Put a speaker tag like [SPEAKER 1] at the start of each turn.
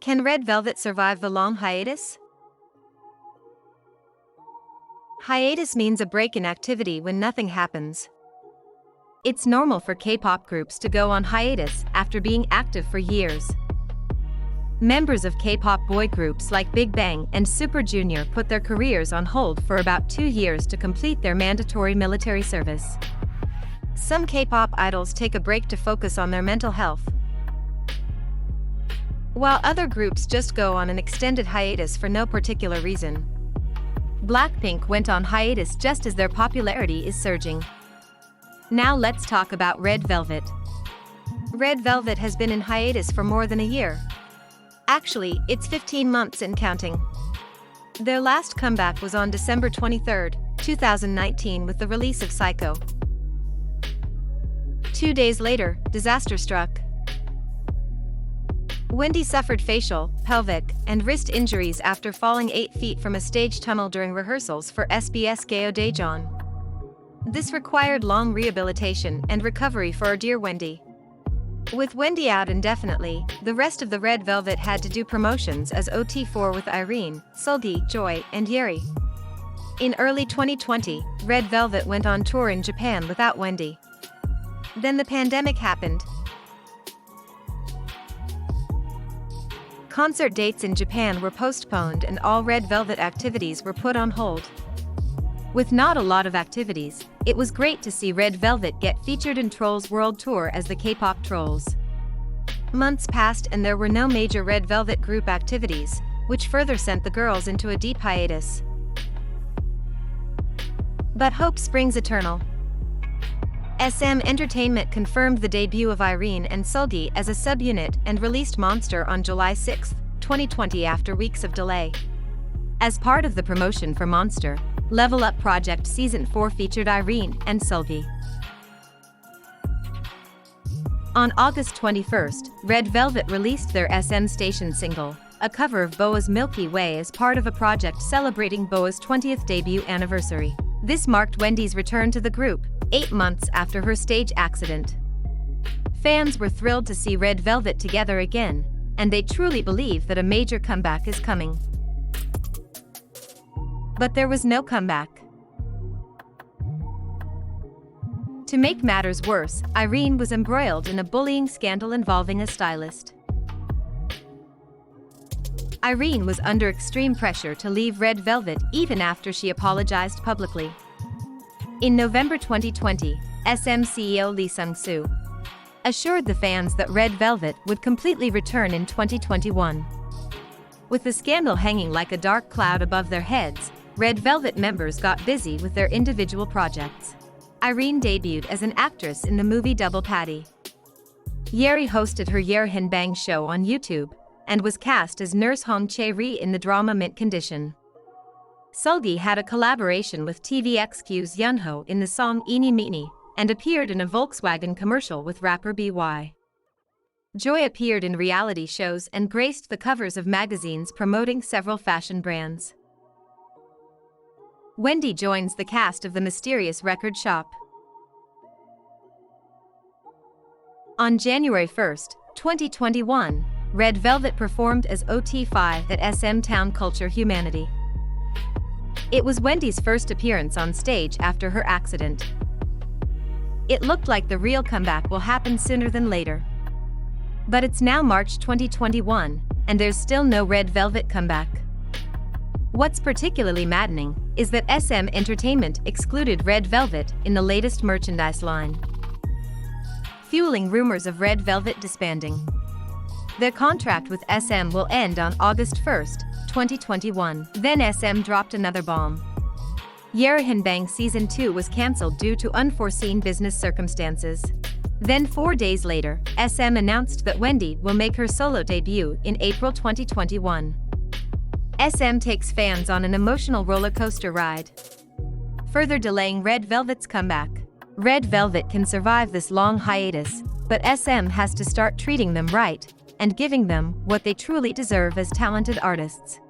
[SPEAKER 1] Can Red Velvet survive the long hiatus? Hiatus means a break in activity when nothing happens. It's normal for K-pop groups to go on hiatus after being active for years. Members of K-pop boy groups like Big Bang and Super Junior put their careers on hold for about 2 years to complete their mandatory military service. Some K-pop idols take a break to focus on their mental health, while other groups just go on an extended hiatus for no particular reason. Blackpink went on hiatus just as their popularity is surging. Now let's talk about Red Velvet. Red Velvet has been in hiatus for more than a year. Actually, it's 15 months and counting. Their last comeback was on December 23, 2019 with the release of Psycho. 2 days later, disaster struck. Wendy suffered facial, pelvic, and wrist injuries after falling 8 feet from a stage tunnel during rehearsals for SBS Gayo Daejeon. This required long rehabilitation and recovery for our dear Wendy. With Wendy out indefinitely, the rest of the Red Velvet had to do promotions as OT4 with Irene, Seulgi, Joy, and Yeri. In early 2020, Red Velvet went on tour in Japan without Wendy. Then the pandemic happened. Concert dates in Japan were postponed and all Red Velvet activities were put on hold. With not a lot of activities, it was great to see Red Velvet get featured in Trolls World Tour as the K-pop Trolls. Months passed and there were no major Red Velvet group activities, which further sent the girls into a deep hiatus. But hope springs eternal. SM Entertainment confirmed the debut of Irene and Seulgi as a subunit and released Monster on July 6, 2020 after weeks of delay. As part of the promotion for Monster, Level Up Project Season 4 featured Irene and Seulgi. On August 21st, Red Velvet released their SM Station single, a cover of BoA's Milky Way as part of a project celebrating BoA's 20th debut anniversary. This marked Wendy's return to the group, 8 months after her stage accident. Fans were thrilled to see Red Velvet together again, and they truly believe that a major comeback is coming. But there was no comeback. To make matters worse, Irene was embroiled in a bullying scandal involving a stylist. Irene was under extreme pressure to leave Red Velvet even after she apologized publicly. In November 2020, SM CEO Lee Sung-soo assured the fans that Red Velvet would completely return in 2021. With the scandal hanging like a dark cloud above their heads, Red Velvet members got busy with their individual projects. Irene debuted as an actress in the movie Double Patty. Yeri hosted her Yerehin Bang show on YouTube, and was cast as Nurse Hong Chae-ri in the drama Mint Condition. Seulgi had a collaboration with TVXQ's Yunho in the song Eeny Meeny, and appeared in a Volkswagen commercial with rapper BY. Joy appeared in reality shows and graced the covers of magazines promoting several fashion brands. Wendy joins the cast of The Mysterious Record Shop. On January 1, 2021, Red Velvet performed as OT5 at SM Town Culture Humanity. It was Wendy's first appearance on stage after her accident. It looked like the real comeback will happen sooner than later. But it's now March 2021, and there's still no Red Velvet comeback. What's particularly maddening is that SM Entertainment excluded Red Velvet in the latest merchandise line, fueling rumors of Red Velvet disbanding. Their contract with SM will end on August 1, 2021. Then SM dropped another bomb. Yerehin Bang Season 2 was cancelled due to unforeseen business circumstances. Then 4 days later, SM announced that Wendy will make her solo debut in April 2021. SM takes fans on an emotional roller coaster ride, further delaying Red Velvet's comeback. Red Velvet can survive this long hiatus, but SM has to start treating them right and giving them what they truly deserve as talented artists.